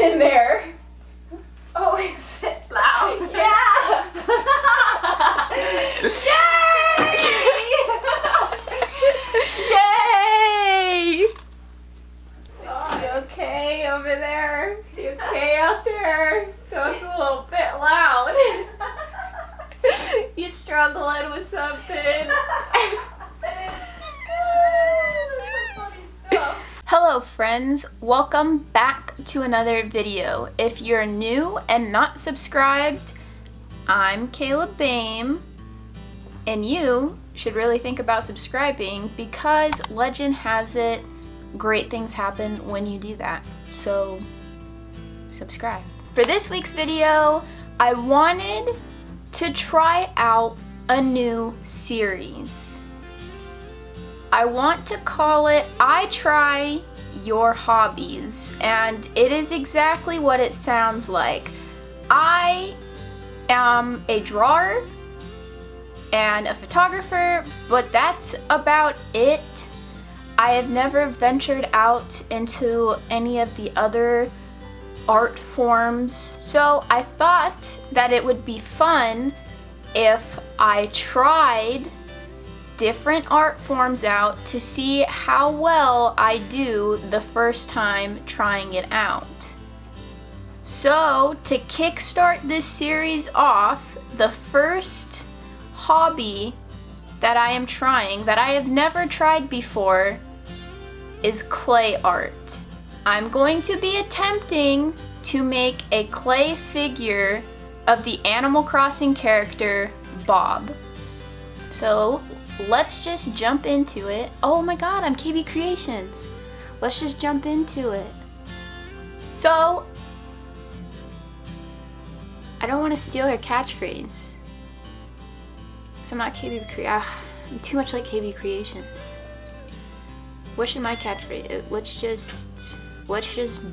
in there. Oh, is it loud? Yeah! Yay! Yay! You okay over there? You okay out there? So it's a little bit loud. You struggling with something? Hello friends, welcome back to another video. If you're new and not subscribed, I'm Kayla Bame, and you should really think about subscribing because legend has it, great things happen when you do that. So subscribe. For this week's video, I wanted to try out a new series. I want to call it Try Your Hobbies, and it is exactly what it sounds like. I am a drawer and a photographer, but that's about it. I have never ventured out into any of the other art forms, so I thought that it would be fun if I tried different art forms out to see how well I do the first time trying it out. So to kickstart this series off, the first hobby that I am trying, that I have never tried before, is clay art. I'm going to be attempting to make a clay figure of the Animal Crossing character Bob. So let's just jump into it. Oh my god, I'm KB Creations. Let's just jump into it. So, I don't want to steal her catchphrase. So I'm not KB I'm too much like KB Creations. What should my catchphrase? Let's just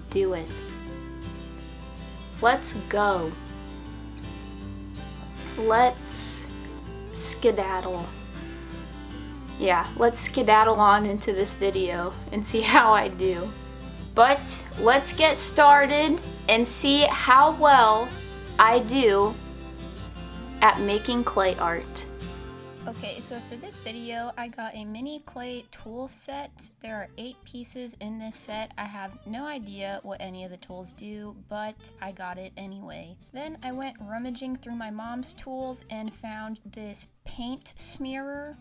do it. Let's go. Let's skedaddle. Yeah, let's skedaddle on into this video and see how I do. But let's get started and see how well I do at making clay art. Okay, so for this video, I got a mini clay tool set. There are 8 pieces in this set. I have no idea what any of the tools do, but I got it anyway. Then I went rummaging through my mom's tools and found this paint smearer.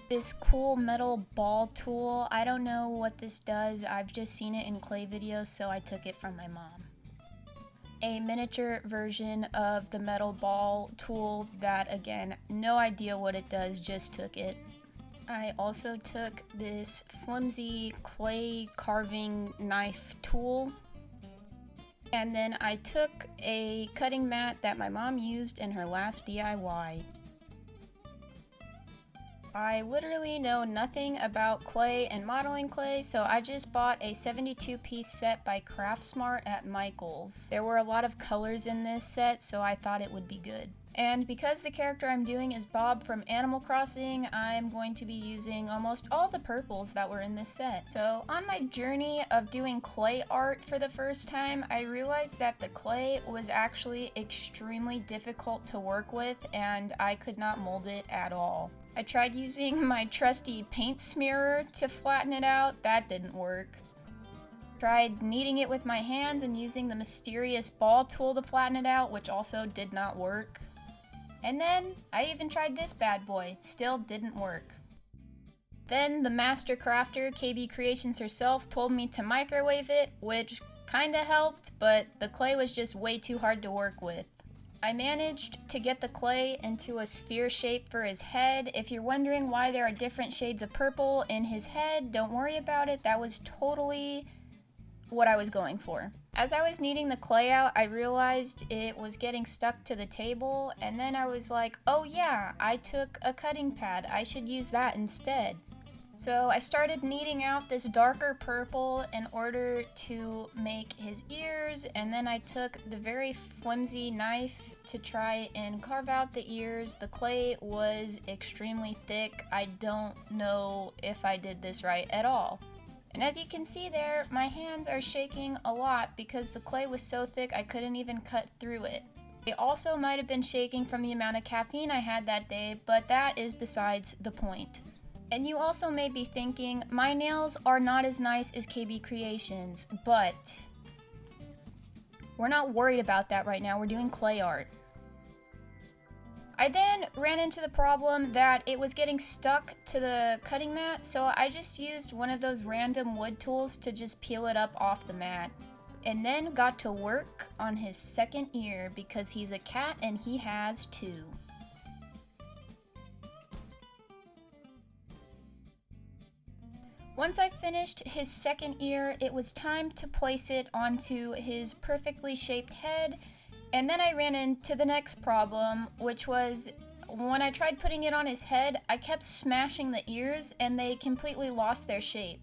This cool metal ball tool. I don't know what this does. I've just seen it in clay videos, so I took it from my mom. A miniature version of the metal ball tool that, again, no idea what it does, just took it. I also took this flimsy clay carving knife tool. And then I took a cutting mat that my mom used in her last DIY. I literally know nothing about clay and modeling clay, so I just bought a 72-piece set by Craftsmart at Michael's. There were a lot of colors in this set, so I thought it would be good. And because the character I'm doing is Bob from Animal Crossing, I'm going to be using almost all the purples that were in this set. So on my journey of doing clay art for the first time, I realized that the clay was actually extremely difficult to work with, and I could not mold it at all. I tried using my trusty paint smearer to flatten it out. That didn't work. Tried kneading it with my hands and using the mysterious ball tool to flatten it out, which also did not work. And then I even tried this bad boy. Still didn't work. Then the master crafter, KB Creations herself, told me to microwave it, which kinda helped, but the clay was just way too hard to work with. I managed to get the clay into a sphere shape for his head. If you're wondering why there are different shades of purple in his head, don't worry about it. That was totally what I was going for. As I was kneading the clay out, I realized it was getting stuck to the table, and then I was like, oh yeah, I took a cutting pad. I should use that instead. So I started kneading out this darker purple in order to make his ears, and then I took the very flimsy knife to try and carve out the ears. The clay was extremely thick. I don't know if I did this right at all. And as you can see there, my hands are shaking a lot because the clay was so thick I couldn't even cut through it. It also might have been shaking from the amount of caffeine I had that day, but that is besides the point. And you also may be thinking, my nails are not as nice as KB Creations, but we're not worried about that right now. We're doing clay art. I then ran into the problem that it was getting stuck to the cutting mat, so I just used one of those random wood tools to just peel it up off the mat. And then got to work on his second ear because he's a cat and he has two. Once I finished his second ear, it was time to place it onto his perfectly shaped head, and then I ran into the next problem, which was when I tried putting it on his head, I kept smashing the ears and they completely lost their shape.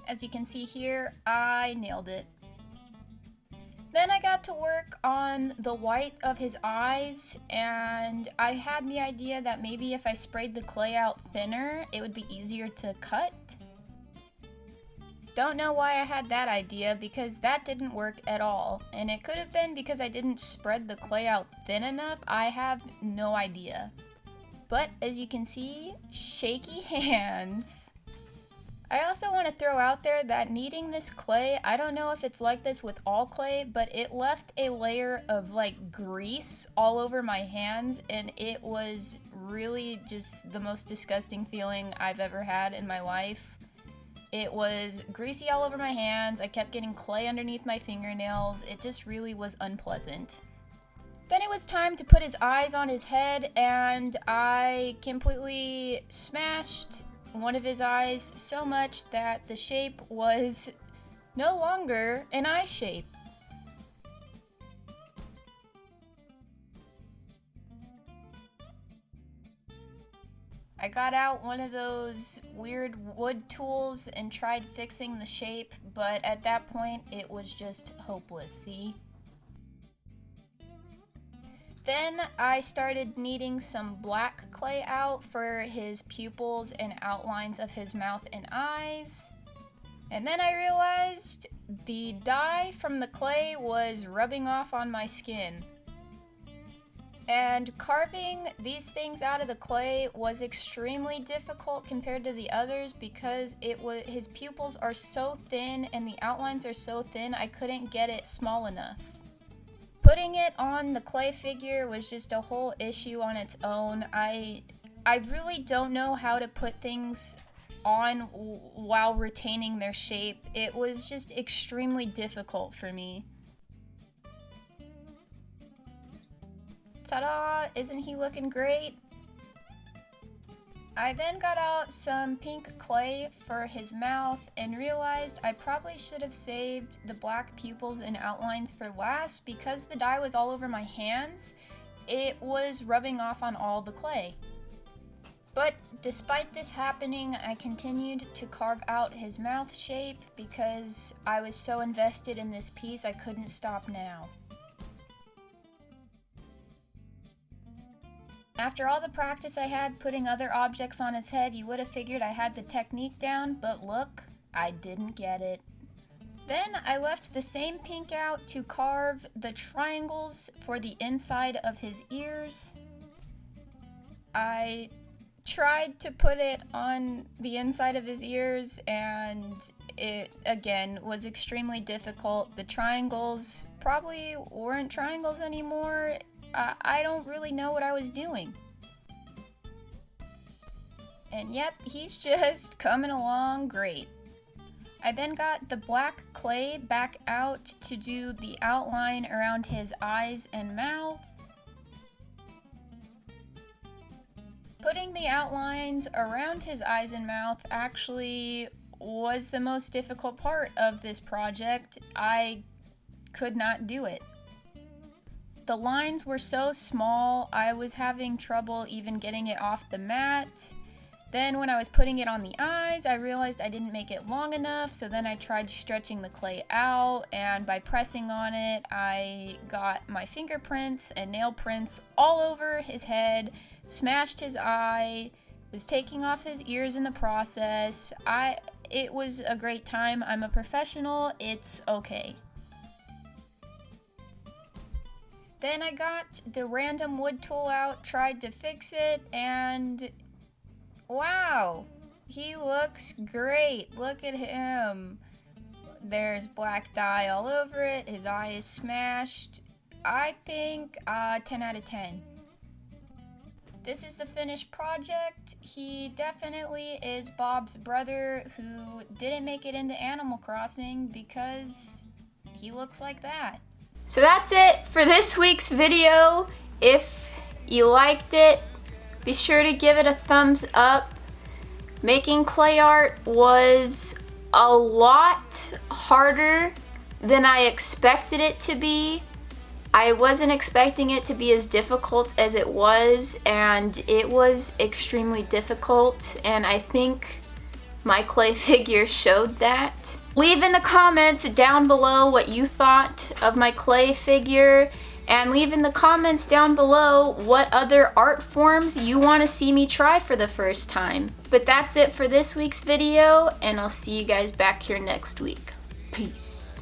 As you can see here, I nailed it. Then I got to work on the white of his eyes, and I had the idea that maybe if I sprayed the clay out thinner, it would be easier to cut. Don't know why I had that idea because that didn't work at all, and it could have been because I didn't spread the clay out thin enough. I have no idea. But as you can see, shaky hands. I also want to throw out there that kneading this clay, I don't know if it's like this with all clay, but it left a layer of like grease all over my hands, and it was really just the most disgusting feeling I've ever had in my life. It was greasy all over my hands, I kept getting clay underneath my fingernails, it just really was unpleasant. Then it was time to put his eyes on his head, and I completely smashed one of his eyes so much that the shape was no longer an eye shape. I got out one of those weird wood tools and tried fixing the shape, but at that point it was just hopeless, see? Then I started kneading some black clay out for his pupils and outlines of his mouth and eyes. And then I realized the dye from the clay was rubbing off on my skin. And carving these things out of the clay was extremely difficult compared to the others because his pupils are so thin and the outlines are so thin I couldn't get it small enough. Putting it on the clay figure was just a whole issue on its own. I really don't know how to put things on while retaining their shape. It was just extremely difficult for me. Ta-da! Isn't he looking great? I then got out some pink clay for his mouth and realized I probably should have saved the black pupils and outlines for last because the dye was all over my hands. It was rubbing off on all the clay. But despite this happening, I continued to carve out his mouth shape because I was so invested in this piece I couldn't stop now. After all the practice I had putting other objects on his head, you would have figured I had the technique down, but look, I didn't get it. Then I left the same pink out to carve the triangles for the inside of his ears. I tried to put it on the inside of his ears and it, again, was extremely difficult. The triangles probably weren't triangles anymore. I don't really know what I was doing. And yep, he's just coming along great. I then got the black clay back out to do the outline around his eyes and mouth. Putting the outlines around his eyes and mouth actually was the most difficult part of this project. I could not do it. The lines were so small, I was having trouble even getting it off the mat. Then when I was putting it on the eyes, I realized I didn't make it long enough, so then I tried stretching the clay out, and by pressing on it, I got my fingerprints and nail prints all over his head, smashed his eye, was taking off his ears in the process. It was a great time. I'm a professional. It's okay. Then I got the random wood tool out, tried to fix it, and wow, he looks great. Look at him. There's black dye all over it. His eye is smashed. I think 10 out of 10. This is the finished project. He definitely is Bob's brother who didn't make it into Animal Crossing because he looks like that. So that's it for this week's video. If you liked it, be sure to give it a thumbs up. Making clay art was a lot harder than I expected it to be. I wasn't expecting it to be as difficult as it was, and it was extremely difficult, and I think my clay figure showed that. Leave in the comments down below what you thought of my clay figure, and leave in the comments down below what other art forms you want to see me try for the first time. But that's it for this week's video, and I'll see you guys back here next week. Peace.